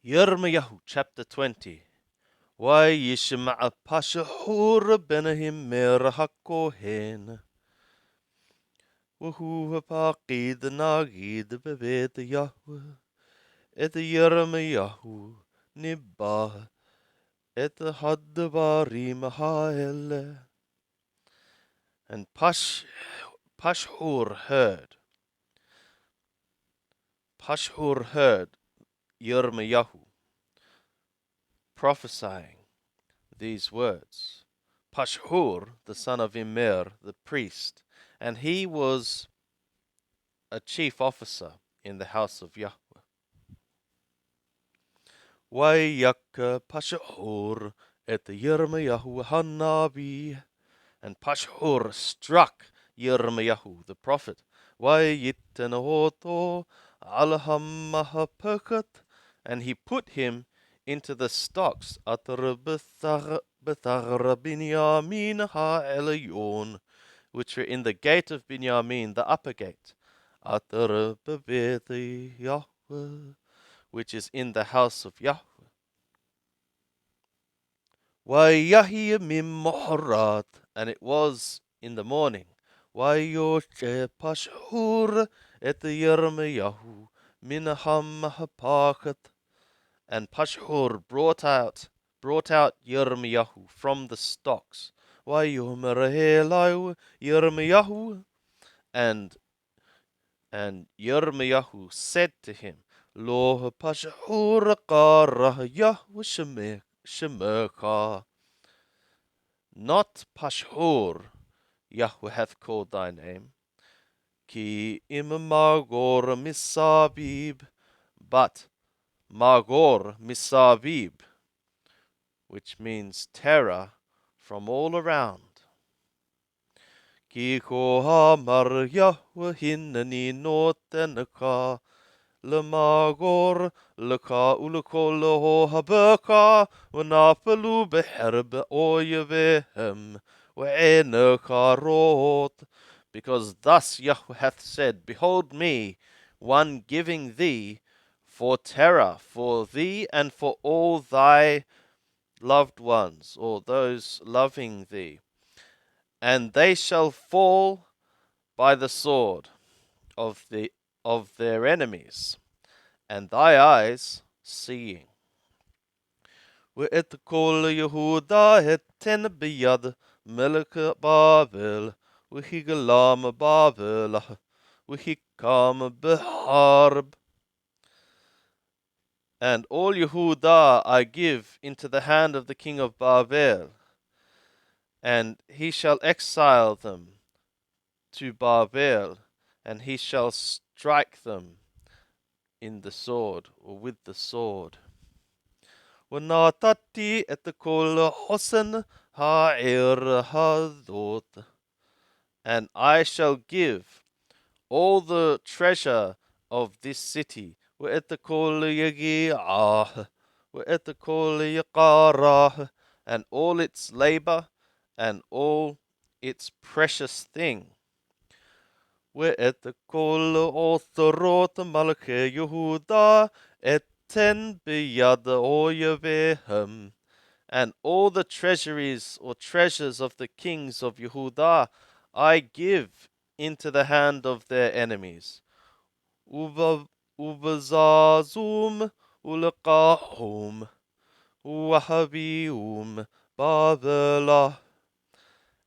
Yirmiyahu chapter 20. Yishma'a pashahur benahim mer hakohen. Wahu hapaqid nagid bevet Yahweh. Et Yirmiyahu nibah. Et hadbarim haele. And Pashhur heard. Pashhur heard Yirmiyahu prophesying these words. Pashhur, the son of Immer, the priest, and he was a chief officer in the house of Yahweh. Wayaka Pashhur et Yirmiyahu Hanabi, and Pashhur struck Yirmiyahu the prophet. Wayitanahoto Alhamahapakat, and he put him into the stocks at Bethar Binyamin ha-Elayon, which were in the gate of Binyamin, the upper gate, at Yahweh, which is in the house of Yahweh. Wayahi mimorat, and it was in the morning. Wayoshe Pashhur et Yirmiyahu minaham hapakat, and Pashhur brought out Yirmiyahu from the stocks. Wayomer Yirmiyahu, and Yirmiyahu said to him, Lo Pashhur qara Yahweh Shemeka. Not Pashhur, Yahweh hath called thy name. Ki im Magor Misabib, but Magor Misabib, which means terror from all around. Ki ko hamar Yahweh hinani notenaka, le Magor leka ulekolo habeka, wanapalu beherb oyevehem, we'eneka rot. Because thus Yahweh hath said, Behold me, one giving thee for terror, for thee and for all thy loved ones, or those loving thee. And they shall fall by the sword of their enemies, and thy eyes seeing. ואת כל יהודה אתן ביד מלך בבל, ויגלם בבל, ויקם בהרב. And all Yehudah I give into the hand of the king of Babel, and he shall exile them to Babel, and he shall strike them in the sword, or with the sword. ונתתי את כל חוסן העיר הזאת, and I shall give all the treasure of this city, ואת כל יגיעה, ואת כל יקרה, and all its labor, and all its precious thing. ואת כל אוצרות מלכי יהודה אתן ביד אויביהם, and all the treasuries or treasures of the kings of Yehudah I give into the hand of their enemies. ובזזום ולקחום והביאום בבלה,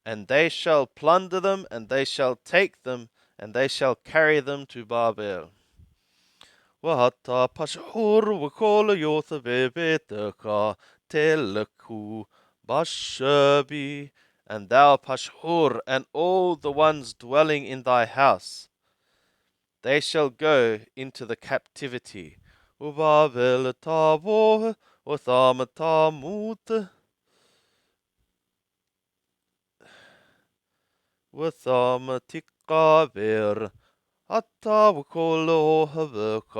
and they shall plunder them, and they shall take them, and they shall carry them to Babel. ואתה פשחור וכל יושבי ביתך תלכו בשבי, and thou Pashhur, and all the ones dwelling in thy house, they shall go into the captivity. ובבל תבוא ותם תמות, ותם תקבר, אתה וכל אוהביך,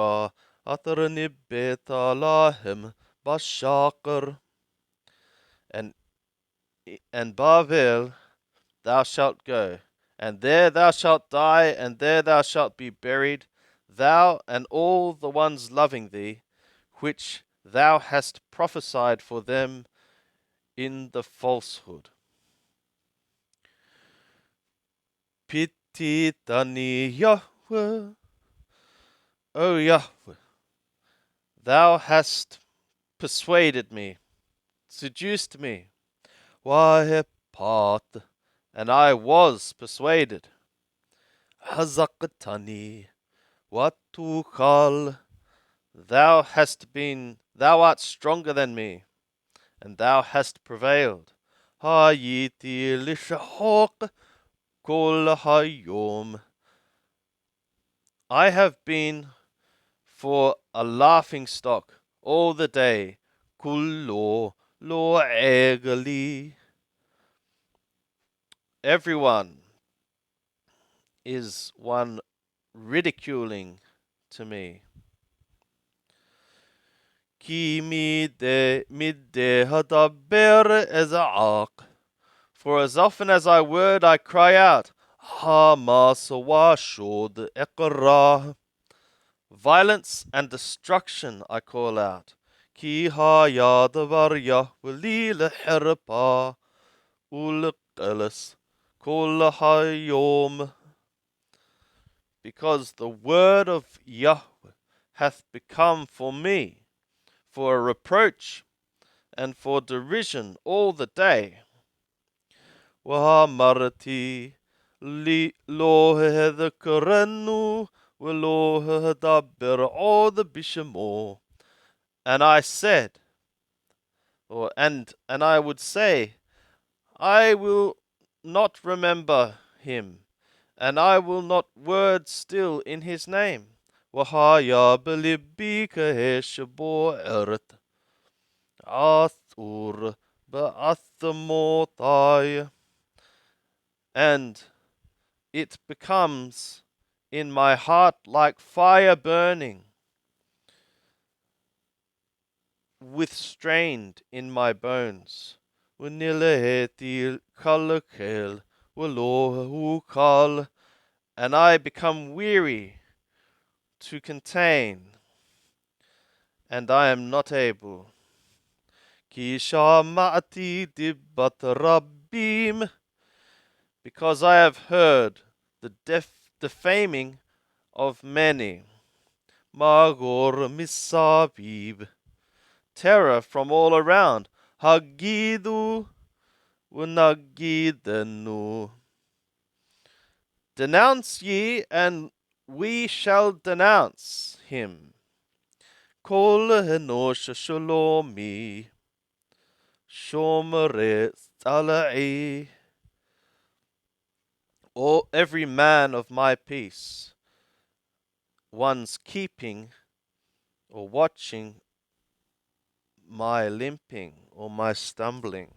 אשר ניבאת להם בשקר. And Babel thou shalt go, and there thou shalt die, and there thou shalt be buried, thou and all the ones loving thee, which thou hast prophesied for them in the falsehood. Pititani Yahweh, O Yahweh, thou hast persuaded me, seduced me. Wahepat, and I was persuaded. Hazaqtani, Watukal, thou art stronger than me, and thou hast prevailed. Hayiti lishahok kol hayom. I have been for a laughing stock all the day. Kullo lo egali. Everyone is one ridiculing to me. Ki midde hadaber eza'ak. For as often as I word, I cry out, Hamas washod ekra. Violence and destruction I call out. Ki hayad varya walil herpa ulqalas kol hayom. Because the word of Yahweh hath become for me for a reproach and for derision all the day. Wahamarati li lo hedhakarenu velo hedaber od bishamo. And I said, and I would say, I will not remember him, and I will not word still in his name. Wahaya belibbi kaheshabo eret. Athur ba'athamotai. And it becomes in my heart like fire burning, withstrained in my bones. Unileheti kalakel kal, and I become weary to contain, and I am not able. Ki shama'ati dibbat rabbim, because I have heard the defaming of many. Magor misavib, terror from all around. Hagidu unagidenu. Denounce ye, and we shall denounce him. Kol henosh shalomi, shomere tzala'i. Or every man of my peace, one's keeping or watching my limping or my stumbling.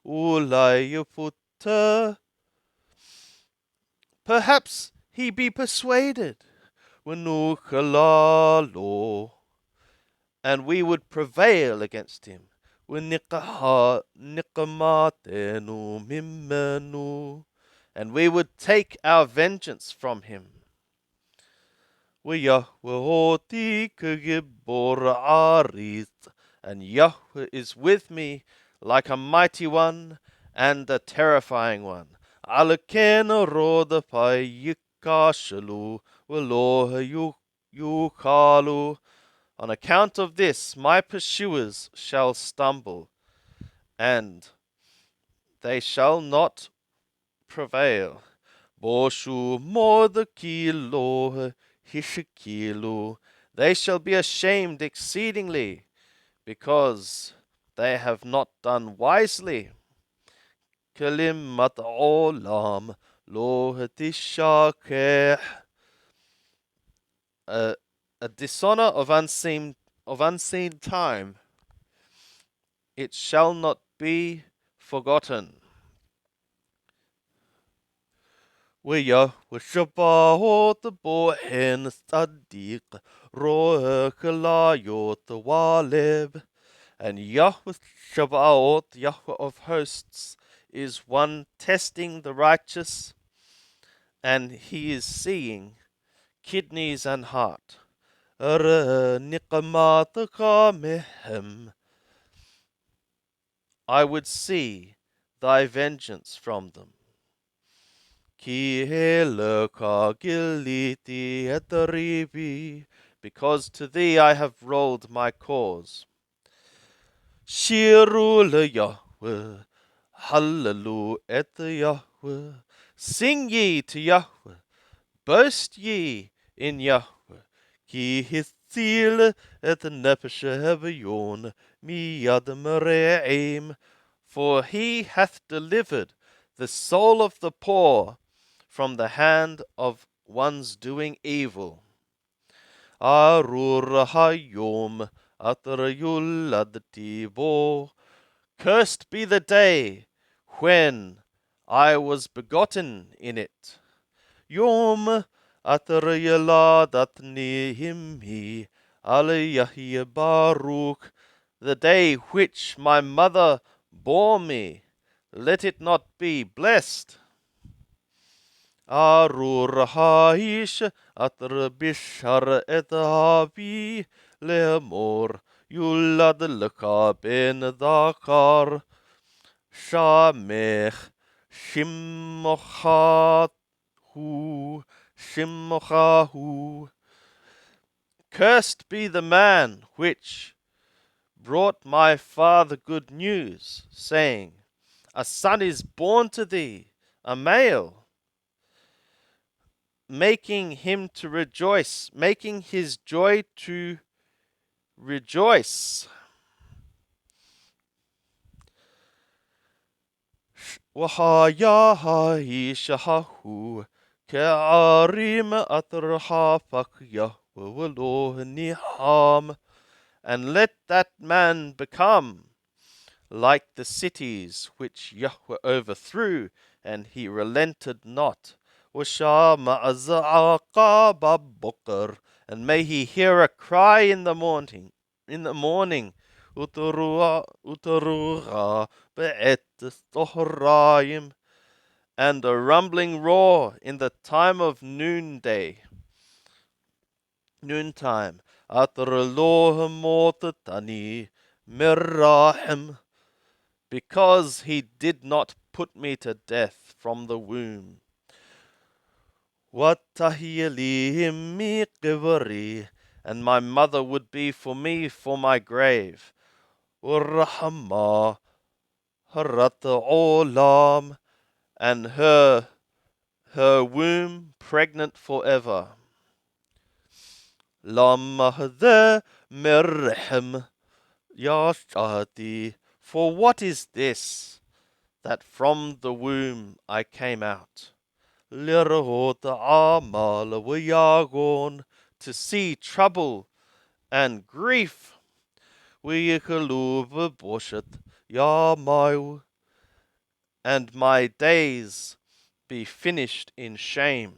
Ulayuputta, perhaps he be persuaded. Wanukalalo, and we would prevail against him. Wanikamatenu mimmenu, and we would take our vengeance from him. Yahweh and Yahweh is with me like a mighty one and a terrifying one. Alakena roda payikashalu veloha yukalu. On account of this, my pursuers shall stumble, and they shall not prevail. Boshu mordakilo hishikilu. They shall be ashamed exceedingly, because they have not done wisely. Kalimat olam lo hatishakeh. A dishonor of unseen time. It shall not be forgotten. Yahweh Shabbat bohen tzaddik roeh kalayot waleb. And Yahweh Shabbat, Yahweh of hosts, is one testing the righteous, and he is seeing kidneys and heart. niqmataka mehem. I would see thy vengeance from them. Ki helaka giliti etaribi, because to thee I have rolled my cause. Shiru le Yahweh, hallelu et Yahweh. Sing ye to Yahweh, boast ye in Yahweh. Ki hithil et nefesh hevayon miyad mere'im. For he hath delivered the soul of the poor from the hand of one's doing evil. Arur hayom atrayuladti bo. Cursed be the day when I was begotten in it. Yom atrayaladatni himhi alayahi baruch. The day which my mother bore me, let it not be blessed. Arur haish atra bishar et havi lemor yulad leka ben dakar shamech shimochahu. Cursed be the man which brought my father good news, saying, a son is born to thee, a male, making him to rejoice, making his joy to rejoice. Wahayahi shahahu ke'arim atrahafak Yahweh niham. And let that man become like the cities which Yahweh overthrew, and he relented not. And may he hear a cry in the morning, and a rumbling roar in the time of noontime. Because he did not put me to death from the womb. And my mother would be for me for my grave. And her womb pregnant forever. For what is this, that from the womb I came out? To see trouble and grief. And my days be finished in shame.